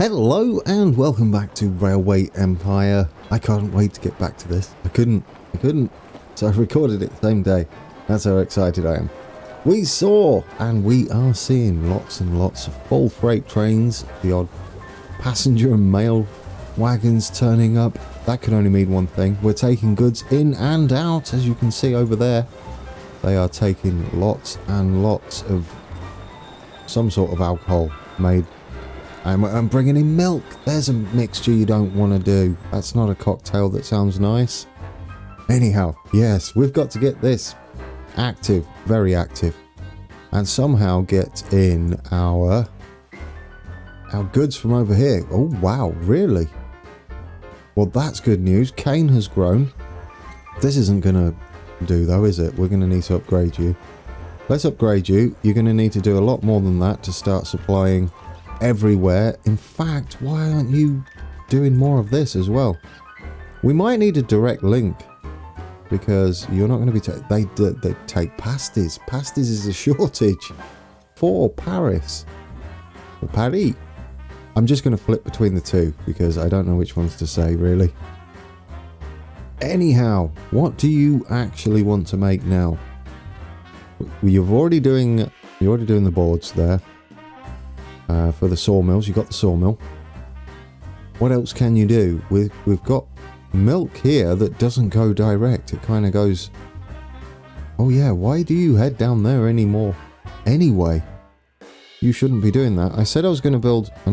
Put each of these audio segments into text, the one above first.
Hello and welcome back to Railway Empire. I can't wait to get back to this. I couldn't. So I recorded it the same day. That's how excited I am. We saw and we are seeing lots and lots of full freight trains, the odd passenger and mail wagons turning up. That can only mean one thing. We're taking goods in and out, as you can see over there. They are taking lots and lots of some sort of alcohol made. I'm bringing in milk. There's a mixture you don't want to do. That's not a cocktail that sounds nice. Anyhow, yes, we've got to get this active, very active, and somehow get in our goods from over here. Oh, wow, really? Well, that's good news. Cane has grown. This isn't going to do, though, is it? We're going to need to upgrade you. Let's upgrade you. You're going to need to do a lot more than that to start supplying everywhere. In fact, why aren't you doing more of this as well? We might need a direct link because you're not going to be they take pasties. Pasties is a shortage for Paris or Paris. I'm just going to flip between the two because I don't know which ones to say really. Anyhow, what do you actually want to make now? You're already doing the boards there. For the sawmills, you got the sawmill. What else can you do? We've got milk here that doesn't go direct. It kind of goes. Oh yeah, why do you head down there anymore? Anyway, you shouldn't be doing that. I said I was going to build a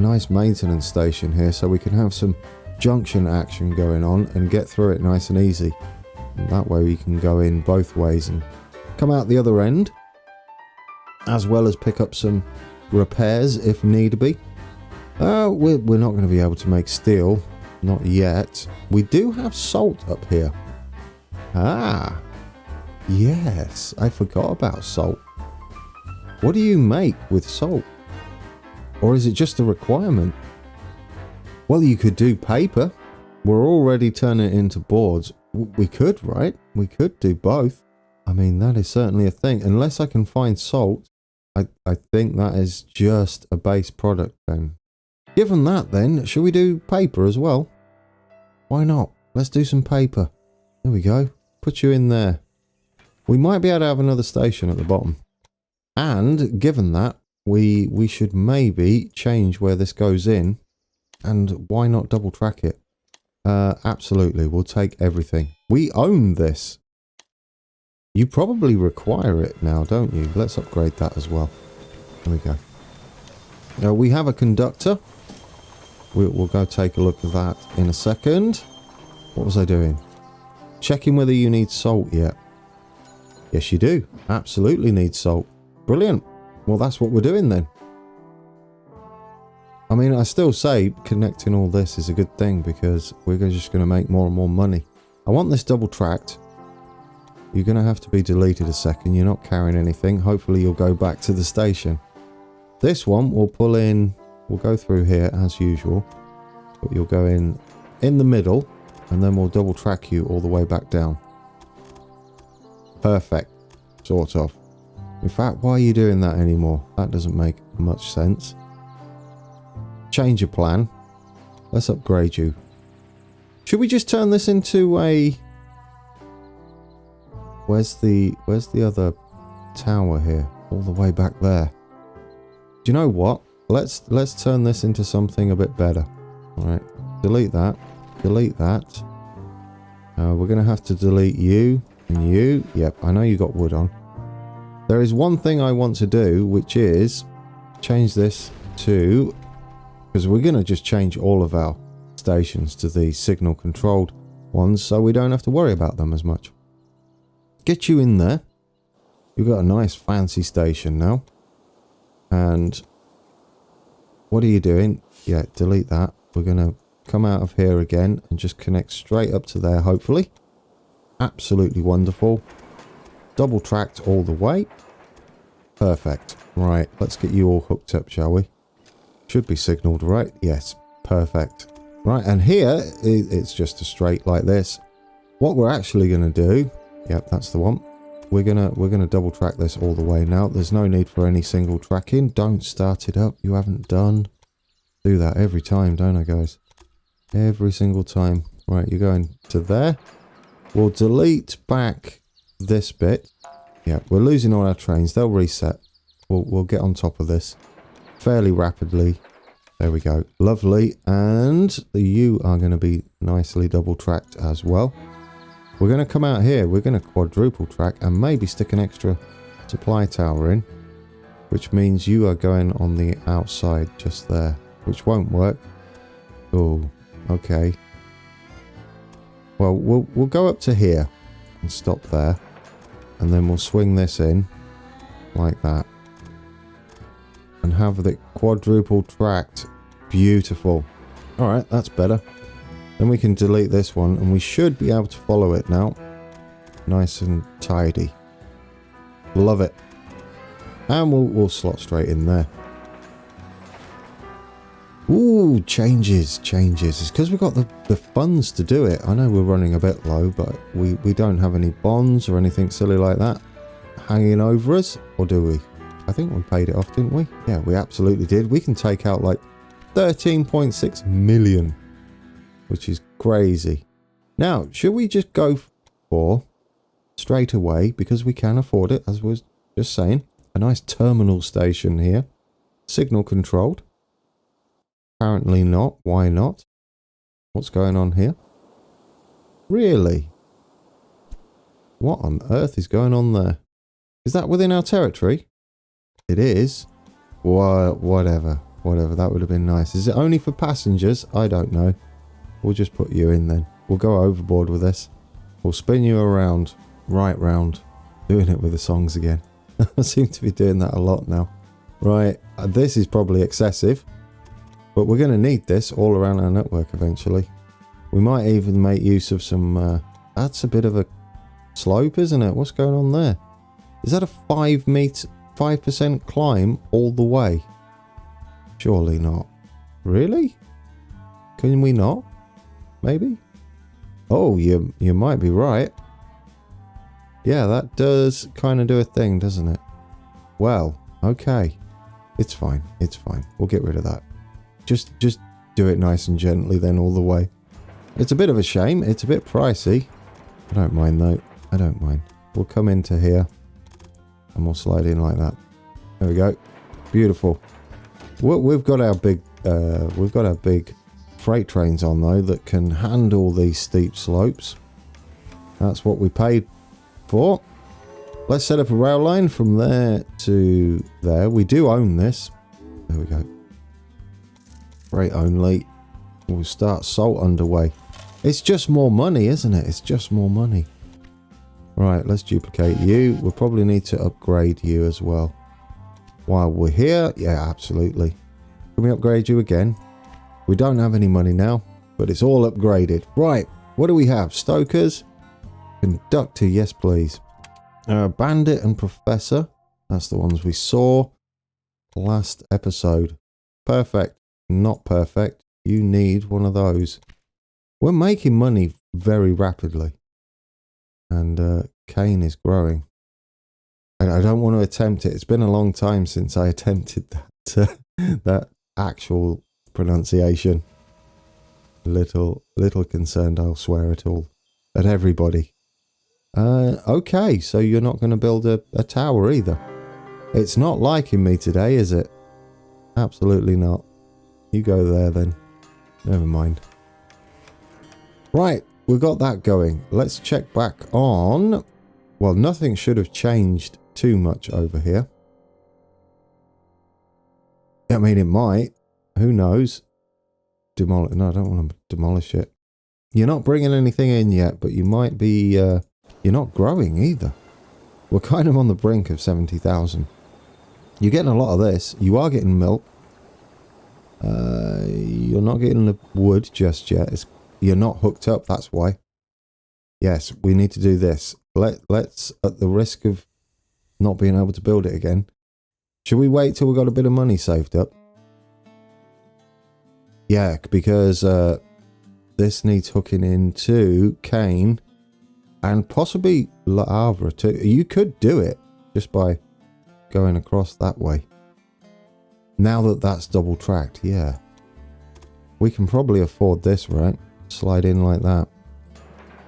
nice maintenance station here so we can have some junction action going on and get through it nice and easy. And that way we can go in both ways and come out the other end, as well as pick up some repairs if need be. We're not going to be able to make steel, not yet. We do have salt up here. Ah, yes, I forgot about salt. What do you make with salt? Or is it just a requirement? Well, you could do paper. We're already turning it into boards. We could, right? We could do both. I mean, that is certainly a thing. Unless I can find salt, I think that is just a base product then. Given that then, should we do paper as well? Why not? Let's do some paper. There we go. Put you in there. We might be able to have another station at the bottom. And given that, we should maybe change where this goes in. And why not double track it? Absolutely. We'll take everything. We own this. You probably require it now, don't you? Let's upgrade that as well. There we go. Now we have a conductor. We'll go take a look at that in a second. What was I doing? Checking whether you need salt yet. Yes, you do. Absolutely need salt. Brilliant. Well, that's what we're doing then. I mean, I still say connecting all this is a good thing because we're just going to make more and more money. I want this double tracked. You're going to have to be deleted a second. You're not carrying anything. Hopefully you'll go back to the station. This one we'll pull in. We'll go through here as usual. But you'll go in the middle. And then we'll double track you all the way back down. Perfect. Sort of. In fact, why are you doing that anymore? That doesn't make much sense. Change your plan. Let's upgrade you. Should we just turn this into a... Where's the other tower here? All the way back there. Do you know what? Let's turn this into something a bit better. All right. Delete that. Delete that. We're going to have to delete you and you. Yep, I know you got wood on. There is one thing I want to do, which is change this to... Because we're going to just change all of our stations to the signal controlled ones so we don't have to worry about them as much. Get you in there. You've got a nice fancy station now. And what are you doing? Yeah, delete that. We're going to come out of here again and just connect straight up to there, hopefully. Absolutely wonderful. Double tracked all the way. Perfect. Right, let's get you all hooked up, shall we? Should be signaled, right? Yes, perfect. Right, and here it's just a straight like this. What we're actually going to do... Yep, that's the one. we're gonna double track this all the way now. There's no need for any single tracking. Don't start it up. You haven't done. Do that every time, don't I, guys? Every single time. Right, you're going to there. We'll delete back this bit. Yeah, we're losing all our trains. They'll reset. We'll get on top of this fairly rapidly. There we go. Lovely. And you are going to be nicely double tracked as well. We're going to come out here. We're going to quadruple track and maybe stick an extra supply tower in, which means you are going on the outside just there, which won't work. Oh, okay. Well, we'll go up to here and stop there, and then we'll swing this in like that and have the quadruple tracked. Beautiful. All right, that's better. Then we can delete this one, and we should be able to follow it now. Nice and tidy. Love it. And we'll slot straight in there. Ooh, changes. It's because we've got the funds to do it. I know we're running a bit low, but we don't have any bonds or anything silly like that hanging over us. Or do we? I think we paid it off, didn't we? Yeah, we absolutely did. We can take out like 13.6 million, which is crazy. Now, should we just go for straight away, because we can afford it, as I was just saying, a nice terminal station here, signal controlled? Apparently not. Why not? What's going on here? Really? What on earth is going on there? Is that within our territory? It is. Whatever. That would have been nice. Is it only for passengers? I don't know. We'll just put you in then. We'll go overboard with this. We'll spin you around. Right round. Doing it with the songs again. I seem to be doing that a lot now. Right. This is probably excessive. But we're going to need this all around our network eventually. We might even make use of some... that's a bit of a slope, isn't it? What's going on there? Is that a 5% climb all the way? Surely not. Really? Can we not? Maybe? Oh, you might be right. Yeah, that does kind of do a thing, doesn't it? Well, okay. It's fine. We'll get rid of that. Just do it nice and gently then all the way. It's a bit of a shame. It's a bit pricey. I don't mind though. I don't mind. We'll come into here and we'll slide in like that. There we go. Beautiful. We've got our big freight trains on though that can handle these steep slopes. That's what we paid for. Let's set up a rail line from there to there. We do own this. There we go. Freight only. We'll start salt underway. It's just more money, isn't it? It's just more money. Right, let's duplicate you. We'll probably need to upgrade you as well. While we're here, yeah, absolutely. Can we upgrade you again? We don't have any money now, but it's all upgraded. Right, what do we have? Stokers? Conductor, yes please. Bandit and Professor. That's the ones we saw last episode. Perfect. Not perfect. You need one of those. We're making money very rapidly. And Kane is growing. I don't want to attempt it. It's been a long time since I attempted that that actual pronunciation. Little concerned I'll swear at all. At everybody. Okay, so you're not going to build a tower either. It's not liking me today, is it? Absolutely not. You go there then. Never mind. Right, we've got that going. Let's check back on... Well, nothing should have changed too much over here. I mean, it might. Who knows? No, I don't want to demolish it. You're not bringing anything in yet, but you might be... you're not growing either. We're kind of on the brink of 70,000. You're getting a lot of this. You are getting milk. You're not getting the wood just yet. You're not hooked up, that's why. Yes, we need to do this. Let's, at the risk of not being able to build it again, should we wait till we've got a bit of money saved up? Yeah, because this needs hooking into Kane And possibly Le Havre too. You could do it just by going across that way. Now that that's double tracked, yeah. We can probably afford this, right? Slide in like that.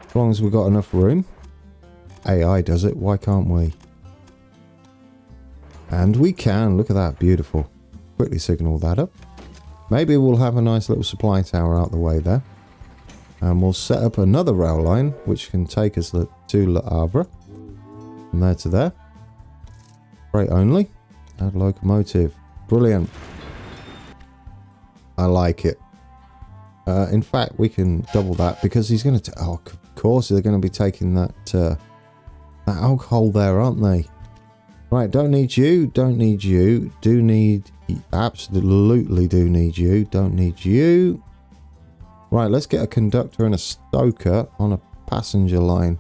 As long as we've got enough room. AI does it, why can't we? And we can, look at that, beautiful. Quickly signal that up. Maybe we'll have a nice little supply tower out the way there. And we'll set up another rail line, which can take us to Le Havre. From there to there. Freight only. Add locomotive. Brilliant. I like it. In fact, we can double that because he's going to... Oh, of course, they're going to be taking that alcohol there, aren't they? Right, don't need you. Don't need you. Do need... Absolutely do need you. Don't need you. Right, let's get a conductor and a stoker on a passenger line.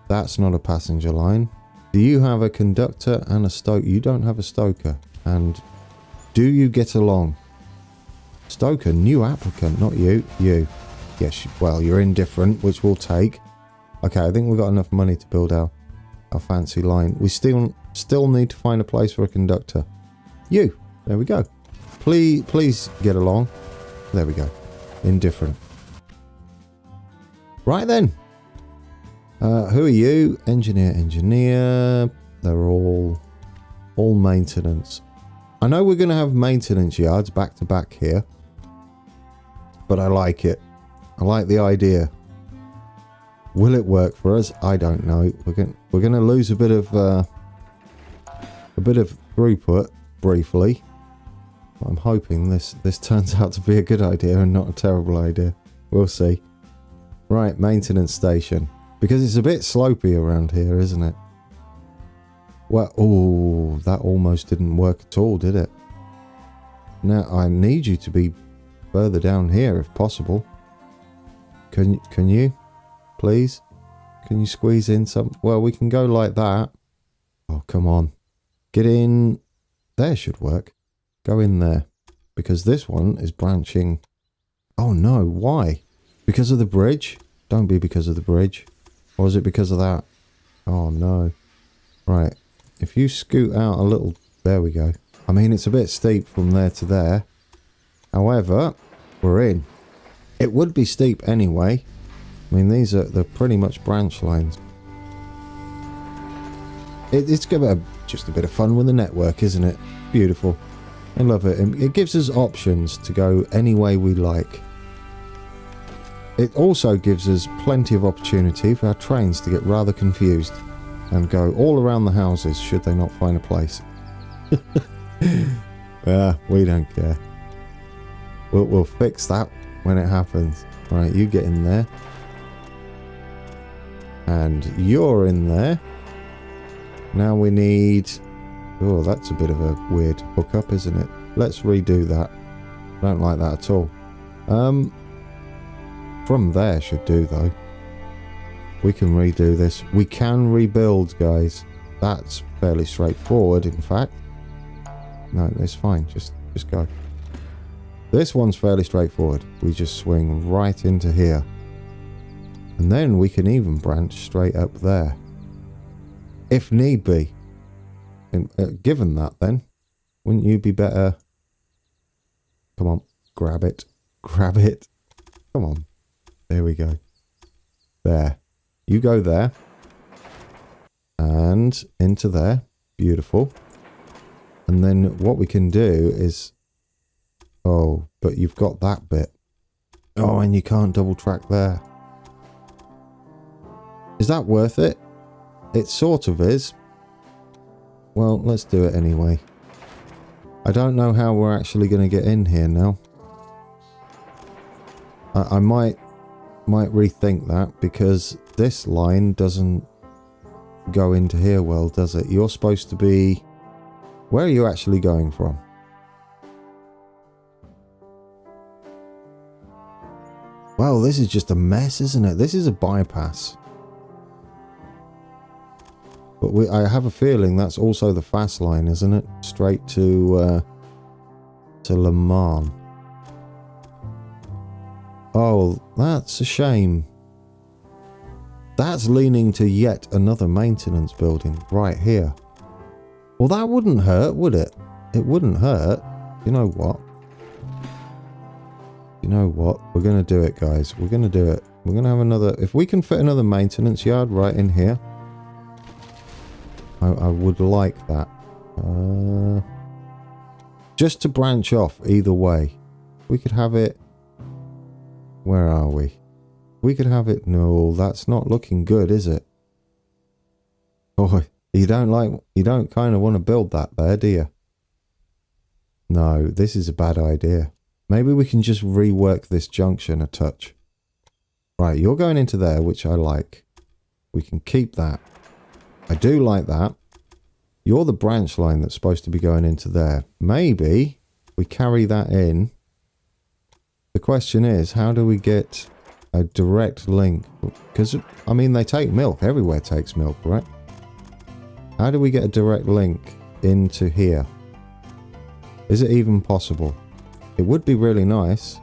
That's not a passenger line. Do you have a conductor and a stoker? You don't have a stoker. And do you get along? Stoker, new applicant, not you. You. Yes, well, you're indifferent, which we'll take. Okay, I think we've got enough money to build our fancy line. We still need to find a place for a conductor. You. There we go. Please get along. There we go. Indifferent. Right then. Who are you? Engineer. They're all maintenance. I know we're going to have maintenance yards back to back here. But I like it. I like the idea. Will it work for us? I don't know. We're going to lose a bit of throughput briefly. I'm hoping this turns out to be a good idea and not a terrible idea. We'll see. Right, maintenance station. Because it's a bit slopey around here, isn't it? Well, oh, that almost didn't work at all, did it? Now, I need you to be further down here if possible. Can you? Please? Can you squeeze in some? Well, we can go like that. Oh, come on. Get in. There should work. Go in there. Because this one is branching. Oh no, why? Because of the bridge? Don't be because of the bridge. Or is it because of that? Oh no. Right. If you scoot out a little... There we go. I mean, it's a bit steep from there to there. However, we're in. It would be steep anyway. I mean, they're pretty much branch lines. It's just a bit of fun with the network, isn't it? Beautiful. I love it. It gives us options to go any way we like. It also gives us plenty of opportunity for our trains to get rather confused and go all around the houses should they not find a place. We don't care. We'll fix that when it happens. Right, you get in there. And you're in there. Now we need... Oh, that's a bit of a weird hookup, isn't it? Let's redo that. Don't like that at all. From there should do, though. We can redo this. We can rebuild, guys. That's fairly straightforward, in fact. No, it's fine. Just go. This one's fairly straightforward. We just swing right into here. And then we can even branch straight up there. If need be. And, given that, then, wouldn't you be better... Come on. Grab it. Grab it. Come on. There we go. There. You go there. And into there. Beautiful. And then what we can do is... Oh, but you've got that bit. Oh, and you can't double track there. Is that worth it? It sort of is. Well, let's do it anyway. I don't know how we're actually going to get in here now. I might rethink that because this line doesn't go into here well, does it? You're supposed to be... Where are you actually going from? Well, this is just a mess, isn't it? This is a bypass. But I have a feeling that's also the fast line, isn't it? Straight to Le Mans. Oh, that's a shame. That's leaning to yet another maintenance building right here. Well, that wouldn't hurt, would it? It wouldn't hurt. You know what? You know what? We're going to do it, guys. We're going to do it. We're going to have another... If we can fit another maintenance yard right in here, I would like that. Just to branch off either way. We could have it... Where are we? We could have it... No, that's not looking good, is it? Boy, you don't kind of want to build that there, do you? No, this is a bad idea. Maybe we can just rework this junction a touch. Right, you're going into there, which I like. We can keep that. I do like that. You're the branch line that's supposed to be going into there. Maybe we carry that in. The question is, how do we get a direct link? Because, I mean, they take milk. Everywhere takes milk, right? How do we get a direct link into here? Is it even possible? It would be really nice.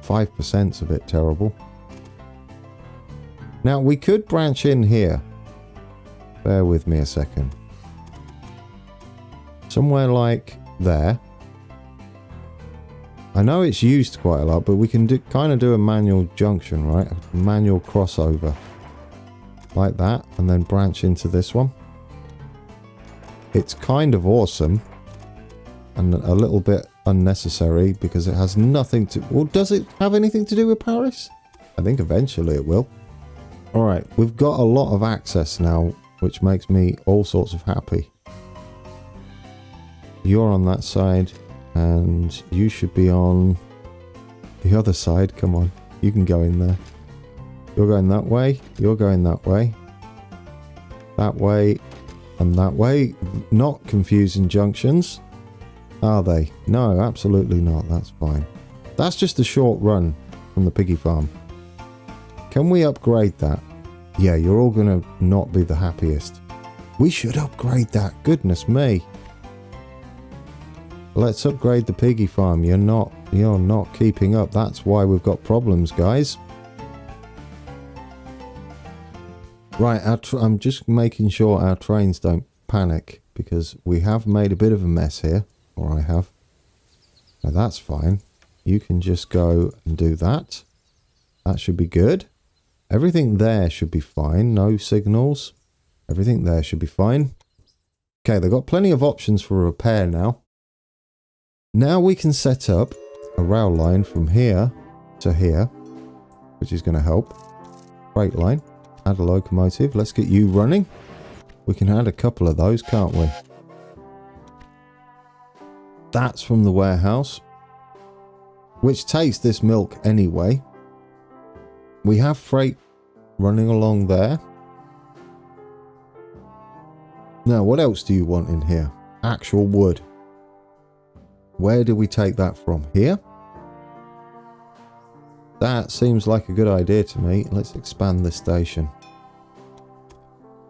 5%'s a bit terrible. Now, we could branch in here. Bear with me a second. Somewhere like there. I know it's used quite a lot, but we can kind of do a manual junction, right? A manual crossover. Like that, and then branch into this one. It's kind of awesome. And a little bit unnecessary because it has nothing to... Well, does it have anything to do with Paris? I think eventually it will. Alright, we've got a lot of access now, which makes me all sorts of happy. You're on that side, and you should be on the other side. Come on, you can go in there. You're going that way, you're going that way. That way, and that way. Not confusing junctions. Are they? No, absolutely not. That's fine. That's just a short run from the piggy farm. Can we upgrade that? Yeah, you're all going to not be the happiest. We should upgrade that. Goodness me. Let's upgrade the piggy farm. You're not keeping up. That's why we've got problems, guys. Right, I'm just making sure our trains don't panic because we have made a bit of a mess here. Or I have. Now that's fine. You can just go and do that. That should be good. Everything there should be fine. No signals. Everything there should be fine. Okay, they've got plenty of options for repair now. Now we can set up a rail line from here to here, which is going to help. Freight line. Add a locomotive. Let's get you running. We can add a couple of those, can't we? That's from the warehouse, which takes this milk anyway. We have freight running along there. Now, what else do you want in here? Actual wood. Where do we take that from? Here? That seems like a good idea to me. Let's expand this station.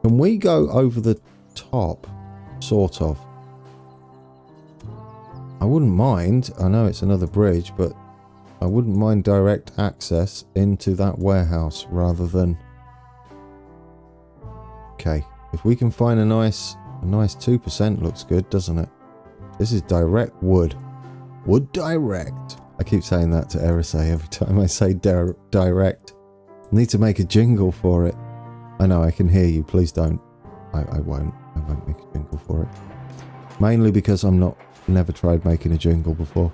Can we go over the top? Sort of. I wouldn't mind, I know it's another bridge, but I wouldn't mind direct access into that warehouse rather than... Okay, if we can find a nice 2% looks good, doesn't it? This is direct wood. Wood direct. I keep saying that to RSA every time I say direct. I need to make a jingle for it. I know, I can hear you, please don't. I won't make a jingle for it. Mainly because never tried making a jingle before.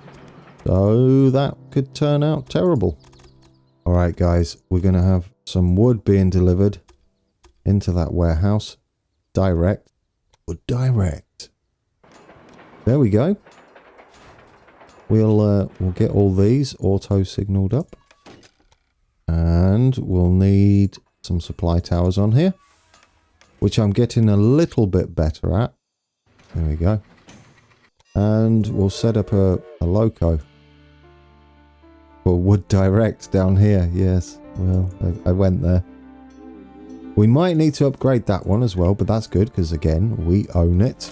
So that could turn out terrible. Alright guys, we're going to have some wood being delivered into that warehouse. Direct. Wood direct. There we go. We'll get all these auto signaled up. And we'll need some supply towers on here. Which I'm getting a little bit better at. There we go. And we'll set up a loco for wood direct down here. Yes, well, I went there. We might need to upgrade that one as well, but that's good because again, we own it.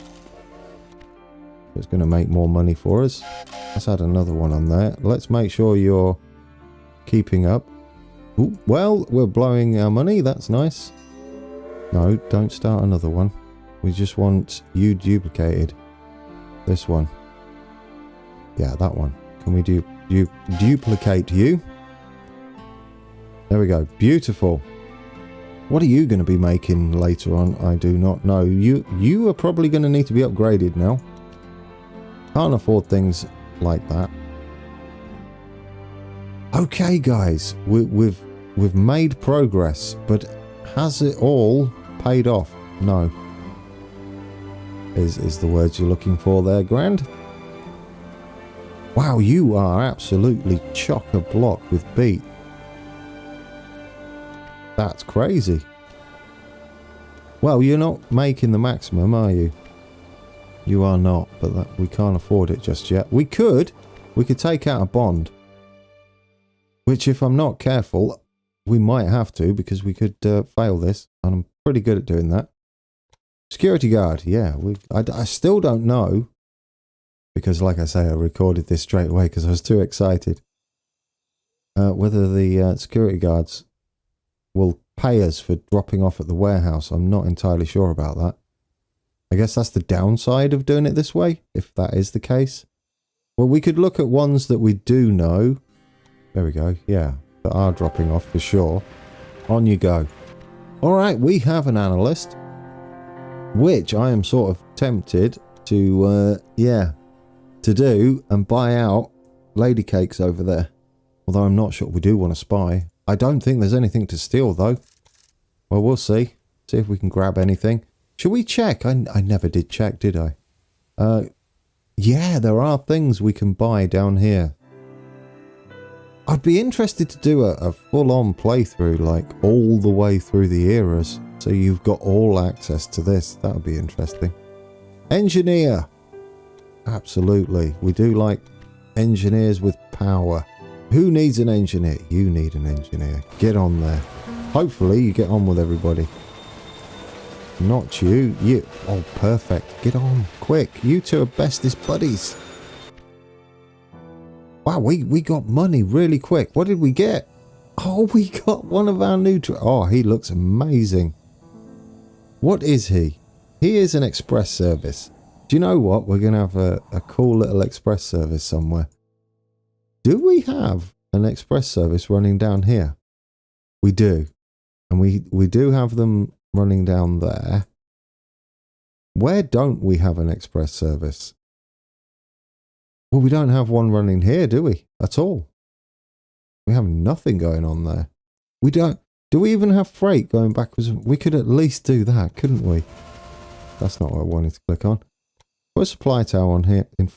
It's going to make more money for us. Let's add another one on there. Let's make sure you're keeping up. Ooh, well, we're blowing our money. That's nice. No, don't start another one. We just want you duplicated. This one. Yeah, that one. Can we duplicate you? There we go. Beautiful. What are you going to be making later on? I do not know. You are probably going to need to be upgraded now. Can't afford things like that. Okay, guys, we've made progress, but has it all paid off? No. Is the words you're looking for there, Grand? Wow, you are absolutely chock-a-block with beat. That's crazy. Well, you're not making the maximum, are you? You are not, but we can't afford it just yet. We could take out a bond. Which, if I'm not careful, we might have to, because we could fail this. And I'm pretty good at doing that. Security guard, yeah. I still don't know. Because, like I say, I recorded this straight away because I was too excited. Whether the security guards will pay us for dropping off at the warehouse, I'm not entirely sure about that. I guess that's the downside of doing it this way, if that is the case. Well, we could look at ones that we do know. There we go, yeah, that are dropping off for sure. On you go. Alright, we have an analyst, which I am sort of tempted to, to do and buy out lady cakes over there. Although I'm not sure we do want to spy. I don't think there's anything to steal, though. Well, we'll see. See if we can grab anything. Should we check? I never did check, did I? Yeah, there are things we can buy down here. I'd be interested to do a full-on playthrough, like all the way through the eras. So you've got all access to this. That would be interesting. Engineer. Absolutely. We do like engineers with power. Who needs an engineer? You need an engineer. Get on there. Hopefully you get on with everybody. Not you. You. Oh, perfect. Get on. Quick. You two are bestest buddies. Wow, we got money really quick. What did we get? Oh, we got one of our new... Oh, he looks amazing. What is he? He is an express service. Do you know what? We're going to have a cool little express service somewhere. Do we have an express service running down here? We do. And we do have them running down there. Where don't we have an express service? Well, we don't have one running here, do we? At all. We have nothing going on there. We don't... Do we even have freight going backwards? We could at least do that, couldn't we? That's not what I wanted to click on. Put a supply tower on here. In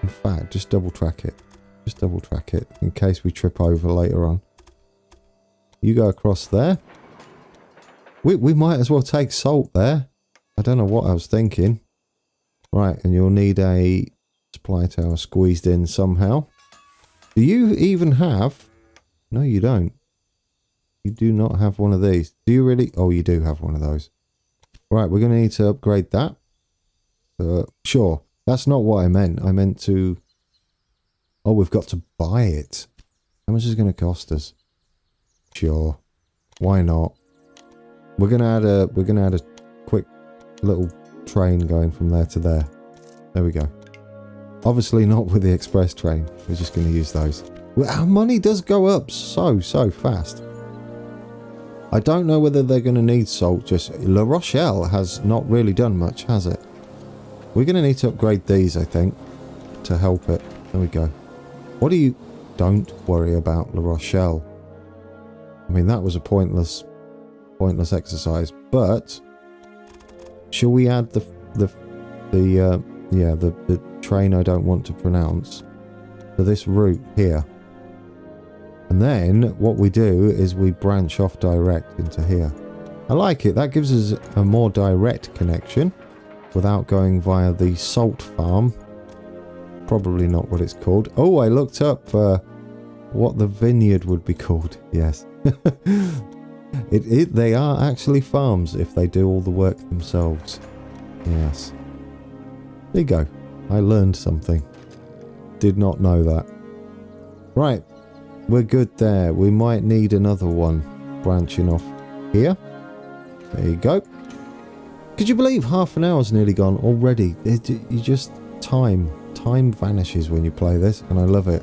fact, just double track it. Just double track it in case we trip over later on. You go across there. We might as well take salt there. I don't know what I was thinking. Right, and you'll need a supply tower squeezed in somehow. Do you even have... No, you don't. You do not have one of these. Do you really? Oh, you do have one of those. Right, we're going to need to upgrade that. Sure. That's not what I meant. I meant to... Oh, we've got to buy it. How much is it going to cost us? Sure. Why not? We're going to add a quick little train going from there to there. There we go. Obviously not with the express train. We're just going to use those. Well, our money does go up so fast. I don't know whether they're going to need salt. Just La Rochelle has not really done much, has it? We're going to need to upgrade these, I think, to help it. There we go. What do you... Don't worry about La Rochelle. I mean, that was a pointless exercise. But shall we add the train I don't want to pronounce to this route here? And then what we do is we branch off direct into here. I like it. That gives us a more direct connection without going via the salt farm. Probably not what it's called. Oh, I looked up what the vineyard would be called. Yes. They are actually farms if they do all the work themselves. Yes. There you go. I learned something. Did not know that. Right. we're good there. We might need another one branching off here. There you go. Could you believe half an hour's nearly gone already? You just... Time vanishes when you play this, and I love it.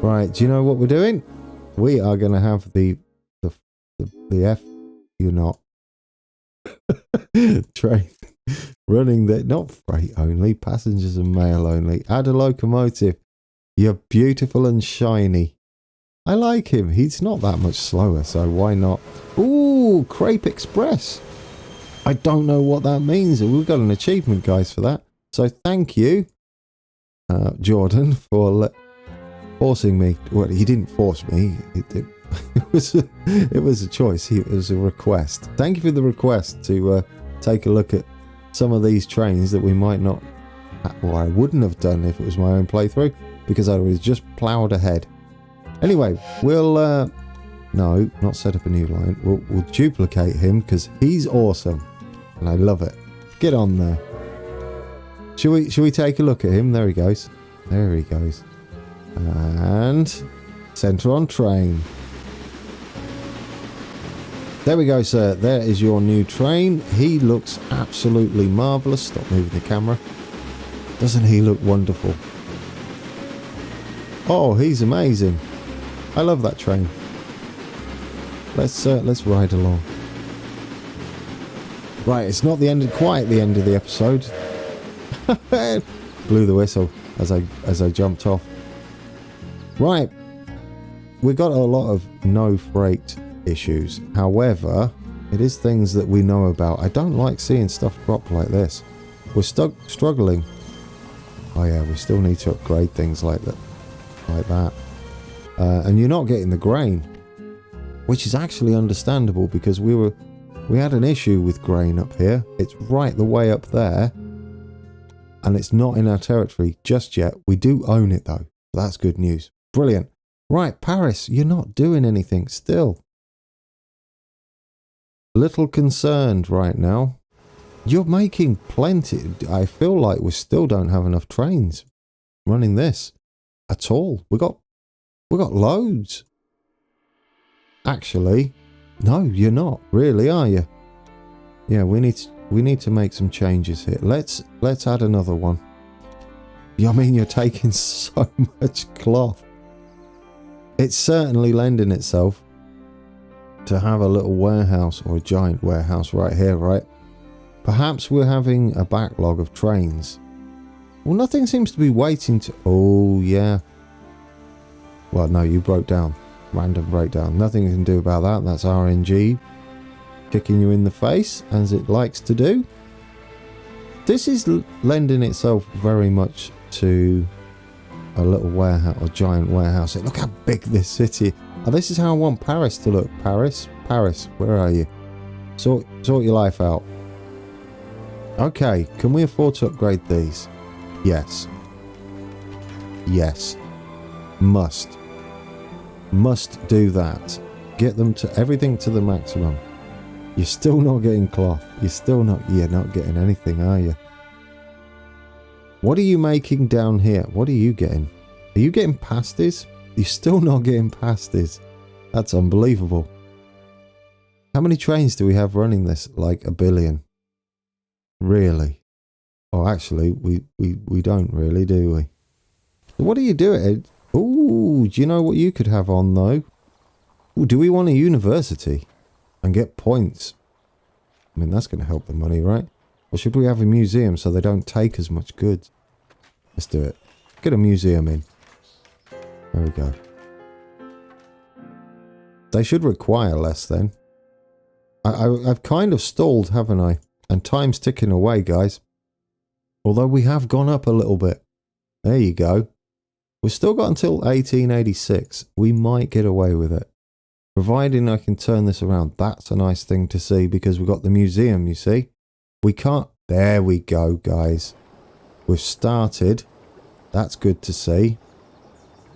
Right, do you know what we're doing? We are going to have the F... You're not. Train running there, not freight only, passengers and mail only. Add a locomotive. You're beautiful and shiny. I like him. He's not that much slower, so why not? Ooh, Crepe Express. I don't know what that means. We've got an achievement, guys, for that. So thank you, Jordan, for forcing me. Well, he didn't force me. It was a choice. It was a request. Thank you for the request to take a look at some of these trains that we might not... Well, I wouldn't have done if it was my own playthrough, because I was just ploughed ahead. Anyway, we'll... no, not set up a new line. We'll duplicate him, because he's awesome. And I love it. Get on there. Should we take a look at him? There he goes. There he goes. And... Centre on train. There we go, sir. There is your new train. He looks absolutely marvellous. Stop moving the camera. Doesn't he look wonderful? Oh, he's amazing. I love that train. Let's ride along. Right, it's not quite the end of the episode. Blew the whistle as I jumped off. Right, we got a lot of no freight issues. However, it is things that we know about. I don't like seeing stuff drop like this. We're struggling. Oh yeah, we still need to upgrade things like that. And you're not getting the grain, which is actually understandable, because we had an issue with grain up here. It's right the way up there, and it's not in our territory just yet. We do own it though. That's good news. Brilliant. Right, Paris, you're not doing anything still. Little concerned right now. You're making plenty. I feel like we still don't have enough trains running this at all. We got loads. Actually, no, you're not really, are you? Yeah, we need to make some changes here. Let's add another one. I mean, you're taking so much cloth. It's certainly lending itself to have a little warehouse, or a giant warehouse right here, right? Perhaps we're having a backlog of trains. Well, nothing seems to be waiting to... Oh, yeah. Well, no, you broke down. Random breakdown. Nothing you can do about that. That's RNG kicking you in the face, as it likes to do. This is lending itself very much to a little warehouse, a giant warehouse. Look how big this city. And this is how I want Paris to look. Paris, where are you? Sort your life out. Okay, can we afford to upgrade these? Yes. Yes. Must do that. Get them to everything to the maximum. You're still not getting cloth. You're not getting anything, are you? What are you making down here? What are you getting? Are you getting pasties? You're still not getting pasties. That's unbelievable. How many trains do we have running this? Like 1 billion. Really? Oh, actually, we don't really, do we? What are you doing? Ooh, do you know what you could have on, though? Ooh, do we want a university? And get points? I mean, that's going to help the money, right? Or should we have a museum so they don't take as much goods? Let's do it. Get a museum in. There we go. They should require less then. I've kind of stalled, haven't I? And time's ticking away, guys. Although we have gone up a little bit. There you go. We've still got until 1886. We might get away with it. Providing I can turn this around. That's a nice thing to see, because we've got the museum, you see. We can't... There we go, guys. We've started. That's good to see.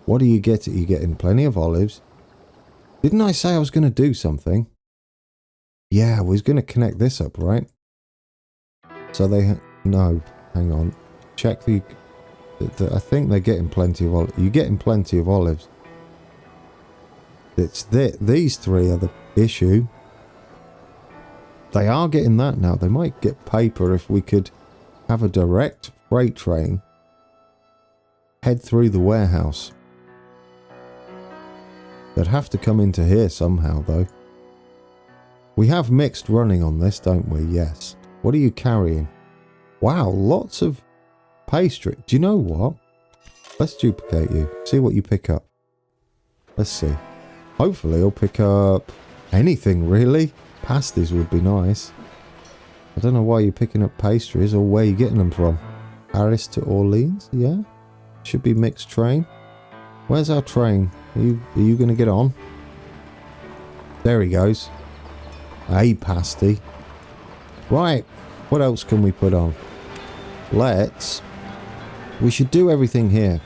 What do you get? You're getting plenty of olives. Didn't I say I was going to do something? Yeah, we was going to connect this up, right? So they... No, hang on. Check the... I think they're getting plenty of olives. You're getting plenty of olives. These three are the issue. They are getting that now. They might get paper if we could have a direct freight train head through the warehouse. They'd have to come into here somehow, though. We have mixed running on this, don't we? Yes. What are you carrying? Wow, lots of pastry. Do you know what? Let's duplicate you. See what you pick up. Let's see. Hopefully he'll pick up anything, really. Pasties would be nice. I don't know why you're picking up pastries or where you're getting them from. Paris to Orleans? Yeah. Should be mixed train. Where's our train? Are you going to get on? There he goes. A pasty. Right. What else can we put on? We should do everything here.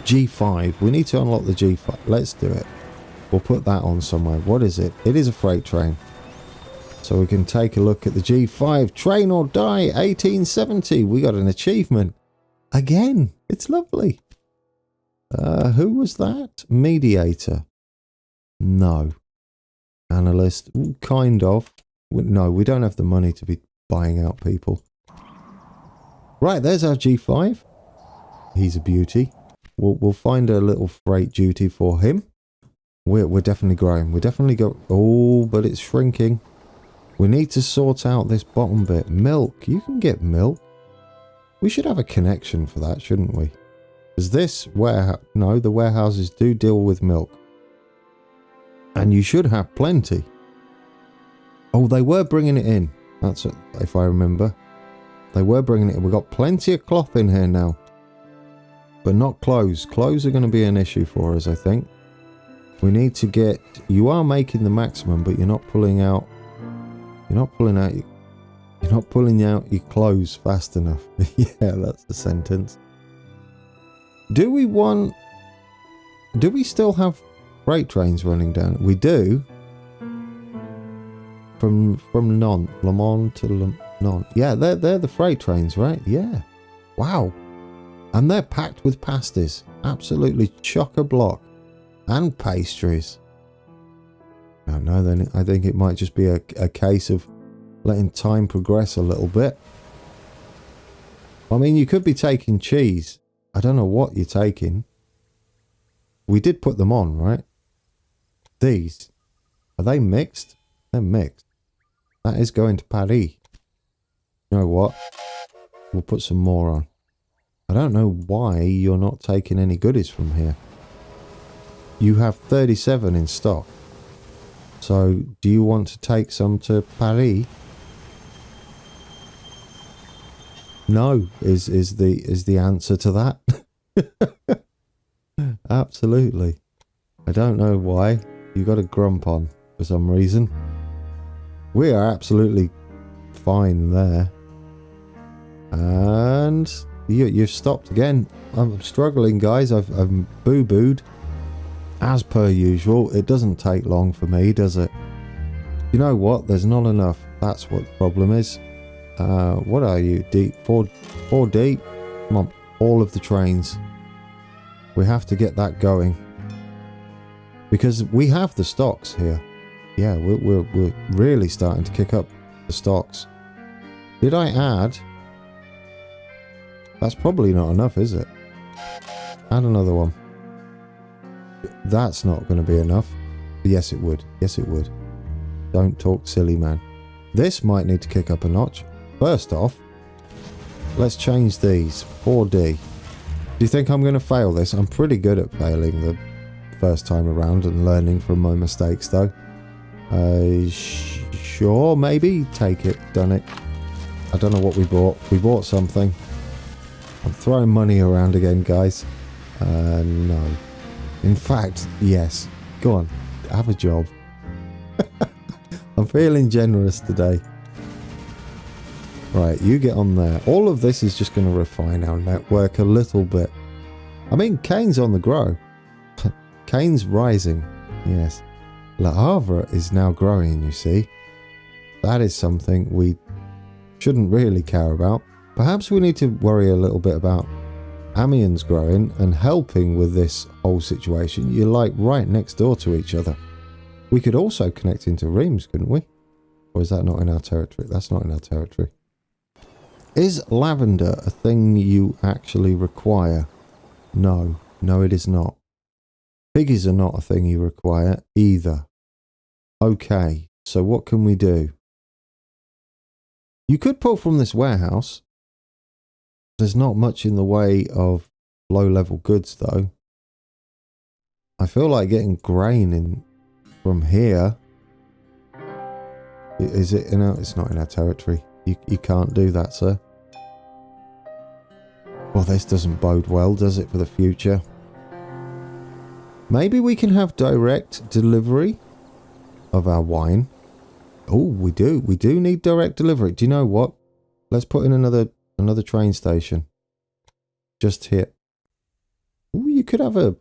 G5. We need to unlock the G5. Let's do it. We'll put that on somewhere. What is it? It is a freight train. So we can take a look at the G5. Train or die, 1870. We got an achievement. Again. It's lovely. Who was that? Mediator. No. Analyst. Kind of. No, we don't have the money to be buying out people. Right, there's our G5. He's a beauty. We'll find a little freight duty for him. We're definitely growing. We're definitely go. Oh, but it's shrinking. We need to sort out this bottom bit. Milk. You can get milk. We should have a connection for that, shouldn't we? Because this warehouse... No, the warehouses do deal with milk. And you should have plenty. Oh, they were bringing it in. That's it, if I remember. They were bringing it in. We've got plenty of cloth in here now. But not clothes. Clothes are going to be an issue for us, I think. We need to get... You are making the maximum, but you're not pulling out... You're not pulling out your clothes fast enough. Yeah, that's the sentence. Do we still have freight trains running down? We do. From Nantes, Le Mans to Nantes. Yeah, they're the freight trains, right? Yeah. Wow. And they're packed with pasties. Absolutely chock-a-block. And pastries. No, then I think it might just be a case of letting time progress a little bit. I mean, you could be taking cheese. I don't know what you're taking. We did put them on, right? These. Are they mixed? They're mixed. That is going to Paris. You know what? We'll put some more on. I don't know why you're not taking any goodies from here. You have 37 in stock. So, do you want to take some to Paris? No, is the answer to that. Absolutely. I don't know why. You got a grump on for some reason. We are absolutely fine there. And you've stopped again. I'm struggling, guys. I've boo-booed. As per usual, it doesn't take long for me, does it? You know what? There's not enough. That's what the problem is. What are you? D? 4D? Come on. All of the trains. We have to get that going. Because we have the stocks here. Yeah, we're really starting to kick up the stocks. Did I add? That's probably not enough, is it? Add another one. That's not going to be enough. Yes, it would. Yes, it would. Don't talk silly, man. This might need to kick up a notch. First off, let's change these. 4D. Do you think I'm going to fail this? I'm pretty good at failing the first time around and learning from my mistakes, though. Sure, maybe. Take it. Done it. I don't know what we bought. We bought something. I'm throwing money around again, guys. No. In fact, yes. Go on. Have a job. I'm feeling generous today. Right, you get on there. All of this is just going to refine our network a little bit. I mean, Cane's on the grow. Cane's rising. Yes. Le Havre is now growing, you see. That is something we shouldn't really care about. Perhaps we need to worry a little bit about Amiens growing and helping with this whole situation. You're like right next door to each other. We could also connect into Reims, couldn't we? Or is that not in our territory? That's not in our territory. Is lavender a thing you actually require? No. No, it is not. Piggies are not a thing you require either. Okay, so what can we do? You could pull from this warehouse. There's not much in the way of low-level goods, though. I feel like getting grain in from here. Is it in our... It's not in our territory. You can't do that, sir. Well, this doesn't bode well, does it, for the future? Maybe we can have direct delivery of our wine. Oh, we do. We do need direct delivery. Do you know what? Let's put in another train station. Just here. Oh, you could have a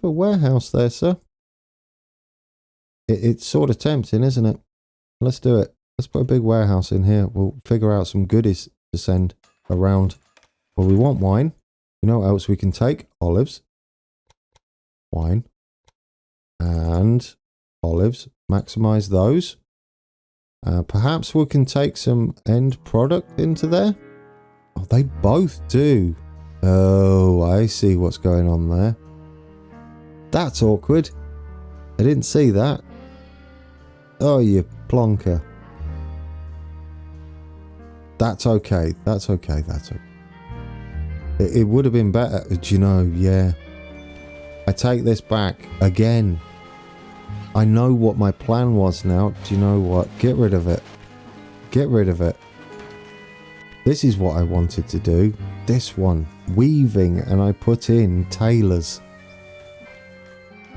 warehouse there, sir. It's sort of tempting, isn't it? Let's do it. Let's put a big warehouse in here. We'll figure out some goodies to send around. Well, we want wine. You know what else we can take? Olives. Wine. And olives. Maximize those. Perhaps we can take some end product into there. Oh, they both do. Oh, I see what's going on there. That's awkward. I didn't see that. Oh, you plonker. That's okay. That's okay. That's okay. It would have been better. Do you know? Yeah. I take this back again. I know what my plan was now. Do you know what? Get rid of it. Get rid of it. This is what I wanted to do. This one. Weaving, and I put in tailors.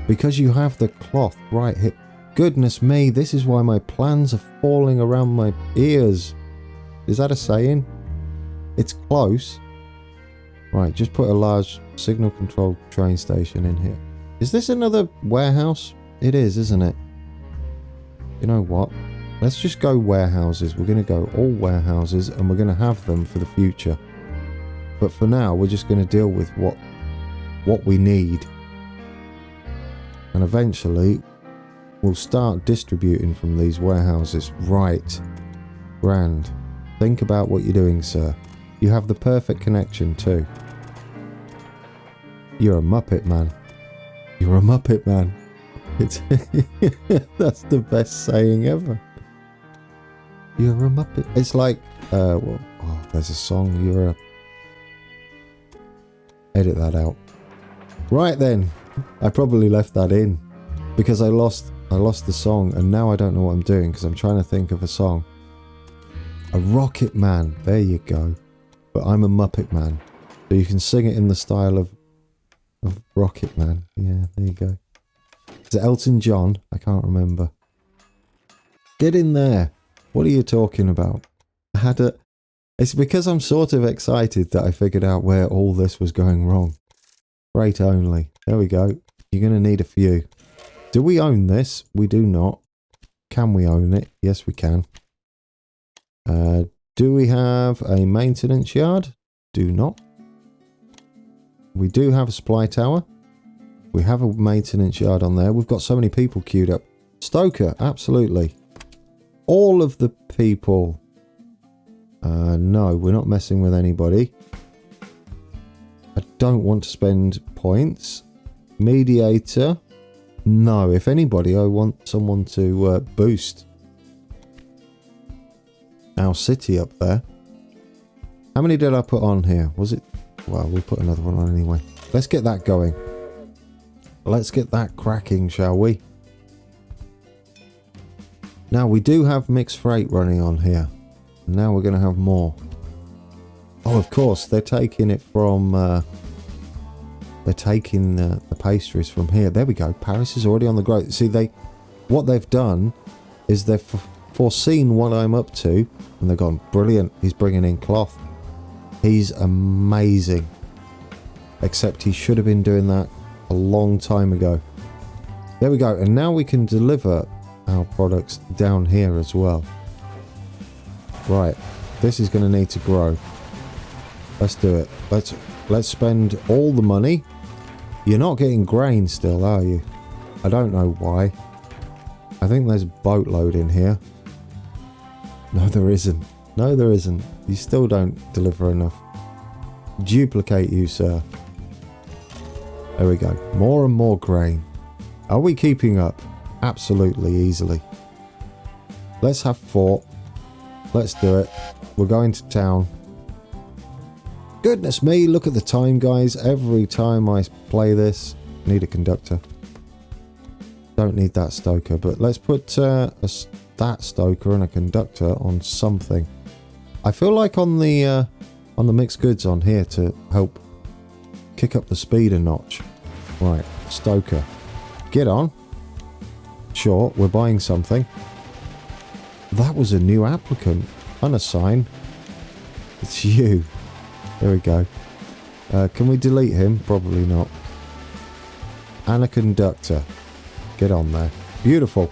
Because you have the cloth right here. Goodness me, this is why my plans are falling around my ears. Is that a saying? It's close. Right, just put a large signal control train station in here. Is this another warehouse? It is, isn't it? You know what? Let's just go warehouses. We're going to go all warehouses and we're going to have them for the future. But for now, we're just going to deal with what we need. And eventually, we'll start distributing from these warehouses. Right. Grand. Think about what you're doing, sir. You have the perfect connection too. You're a Muppet man. You're a Muppet man. It's that's the best saying ever. You're a Muppet. It's like, well, oh, there's a song. You're a... Edit that out. Right then. I probably left that in because I lost the song and now I don't know what I'm doing because I'm trying to think of a song. A Rocket Man. There you go. But I'm a Muppet Man. So you can sing it in the style of Rocket Man. Yeah, there you go. Is it Elton John? I can't remember. Get in there. What are you talking about? It's because I'm sort of excited that I figured out where all this was going wrong. Freight only. There we go. You're going to need a few. Do we own this? We do not. Can we own it? Yes, we can. Do we have a maintenance yard? Do not. We do have a supply tower. We have a maintenance yard on there. We've got so many people queued up. Stoker, absolutely. All of the people. No, we're not messing with anybody. I don't want to spend points. Mediator. No, if anybody, I want someone to boost our city up there. How many did I put on here? Was it... Well, we'll put another one on anyway. Let's get that going. Let's get that cracking, shall we? Now, we do have mixed freight running on here. Now we're going to have more. Oh, of course, they're taking it from... they're taking the pastries from here. There we go. Paris is already on the growth. See, what they've done is they've foreseen what I'm up to. And they've gone, brilliant. He's bringing in cloth. He's amazing. Except he should have been doing that a long time ago. There we go. And now we can deliver our products down here as well. Right. This is going to need to grow. Let's do it. Let's spend all the money. You're not getting grain still, are you? I don't know why. I think there's a boatload in here. No, there isn't. No, there isn't. You still don't deliver enough. Duplicate you, sir. There we go. More and more grain. Are we keeping up? Absolutely, easily. Let's have 4. Let's do it. We're going to town. Goodness me, look at the time, guys. Every time I play this, need a conductor. Don't need that stoker, but let's put that stoker and a conductor on something. I feel like on the mixed goods on here to help kick up the speed a notch. Right, stoker. Get on. Sure, we're buying something. That was a new applicant. Unassigned. It's you. There we go. Can we delete him? Probably not. And a conductor. Get on there. Beautiful.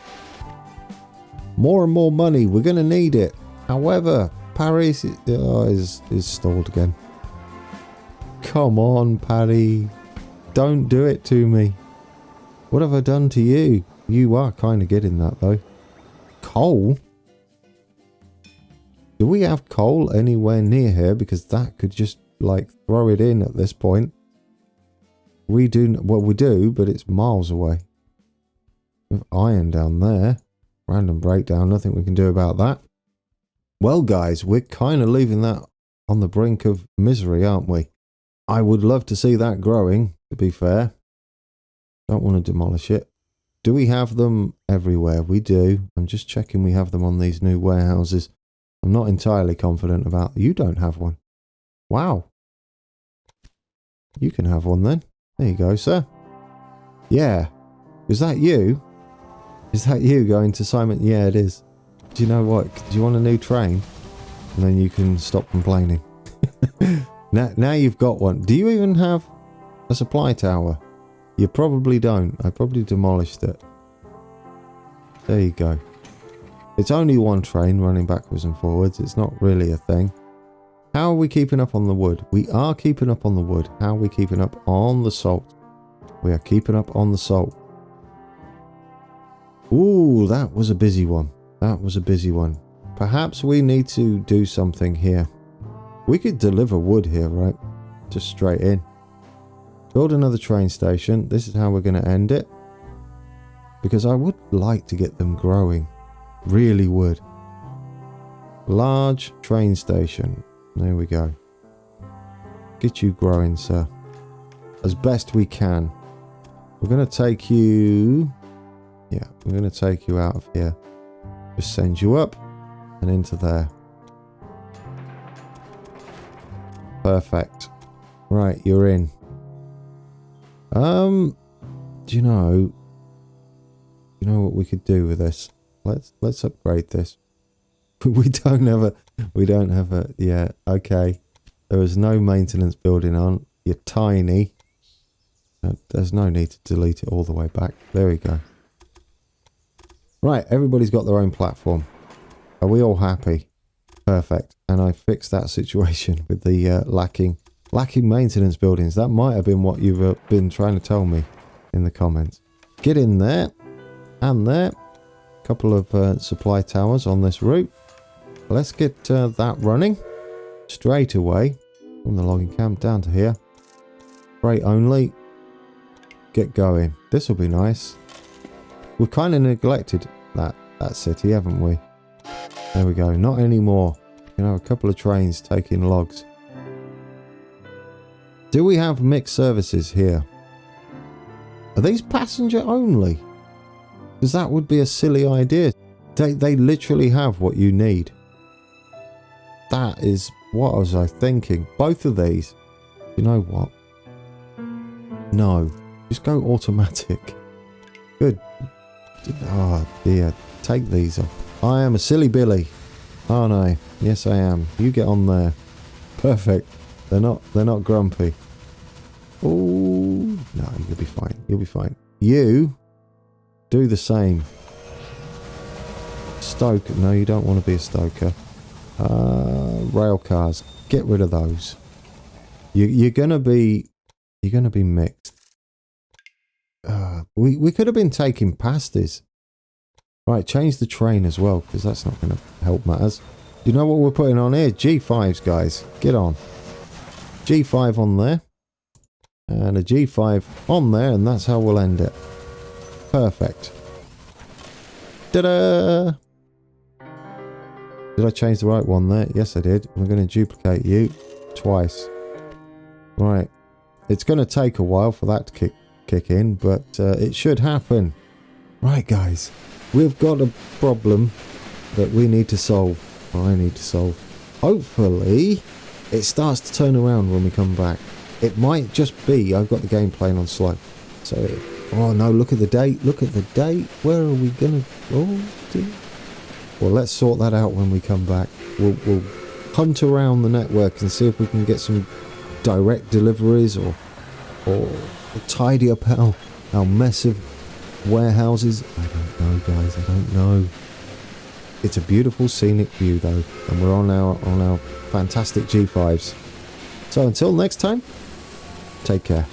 More and more money. We're going to need it. However, Paris is stalled again. Come on, Paddy. Don't do it to me. What have I done to you? You are kind of getting that, though. Coal? Do we have coal anywhere near here? Because that could just, like, throw it in at this point. We do, well, we do, but it's miles away. We have iron down there. Random breakdown, nothing we can do about that. Well, guys, we're kind of leaving that on the brink of misery, aren't we? I would love to see that growing, to be fair. Don't want to demolish it. Do we have them everywhere? We do. I'm just checking we have them on these new warehouses. I'm not entirely confident about... You don't have one. Wow. You can have one then. There you go, sir. Yeah. Is that you? Is that you going to Simon? Yeah, it is. Do you know what? Do you want a new train? And then you can stop complaining. Now you've got one. Do you even have a supply tower? You probably don't. I probably demolished it. There you go. It's only one train running backwards and forwards. It's not really a thing. How are we keeping up on the wood? We are keeping up on the wood. How are we keeping up on the salt? We are keeping up on the salt. Ooh, that was a busy one. That was a busy one. Perhaps we need to do something here. We could deliver wood here, right? Just straight in. Build another train station. This is how we're going to end it. Because I would like to get them growing. Really would. Large train station. There we go. Get you growing, sir. As best we can. We're going to take you... Yeah, we're going to take you out of here. Just send you up and into there. Perfect. Right, you're in. Do you know what we could do with this? Let's upgrade this. We don't have a yeah, okay. There is no maintenance building on. You're tiny. There's no need to delete it all the way back. There we go. Right, everybody's got their own platform. Are we all happy? Perfect. And I fixed that situation with the lacking maintenance buildings. That might have been what you've been trying to tell me in the comments. Get in there and there. Couple of supply towers on this route. Let's get that running straight away from the logging camp down to here. Freight only. Get going. This will be nice. We've kind of neglected that city, haven't we? There we go. Not anymore. You know, a couple of trains taking logs. Do we have mixed services here? Are these passenger only? Because that would be a silly idea. They literally have what you need. That is what was I thinking. Both of these. You know what? No. Just go automatic. Good. Oh dear. Take these off. I am a silly Billy. Aren't I? Yes I am. You get on there. Perfect. They're not grumpy. Oh no, you'll be fine. You'll be fine. You do the same. Stoke. No, you don't want to be a stoker. Rail cars. Get rid of those. You're gonna be mixed. We could have been taking pasties. Right, change the train as well, because that's not going to help matters. You know what we're putting on here? G5s, guys. Get on. G5 on there. And a G5 on there, and that's how we'll end it. Perfect. Ta-da! Did I change the right one there? Yes, I did. We're going to duplicate you twice. Right. It's going to take a while for that to kick in, but it should happen. Right, guys. We've got a problem that we need to solve. Or I need to solve. Hopefully, it starts to turn around when we come back. It might just be I've got the game playing on slow. So, oh no, look at the date. Look at the date. Where are we going to... Oh, dear. Well, let's sort that out when we come back. We'll hunt around the network and see if we can get some direct deliveries or tidy up our mess of warehouses. I don't know, guys. I don't know. It's a beautiful scenic view, though, and we're on our fantastic G5s. So until next time, take care.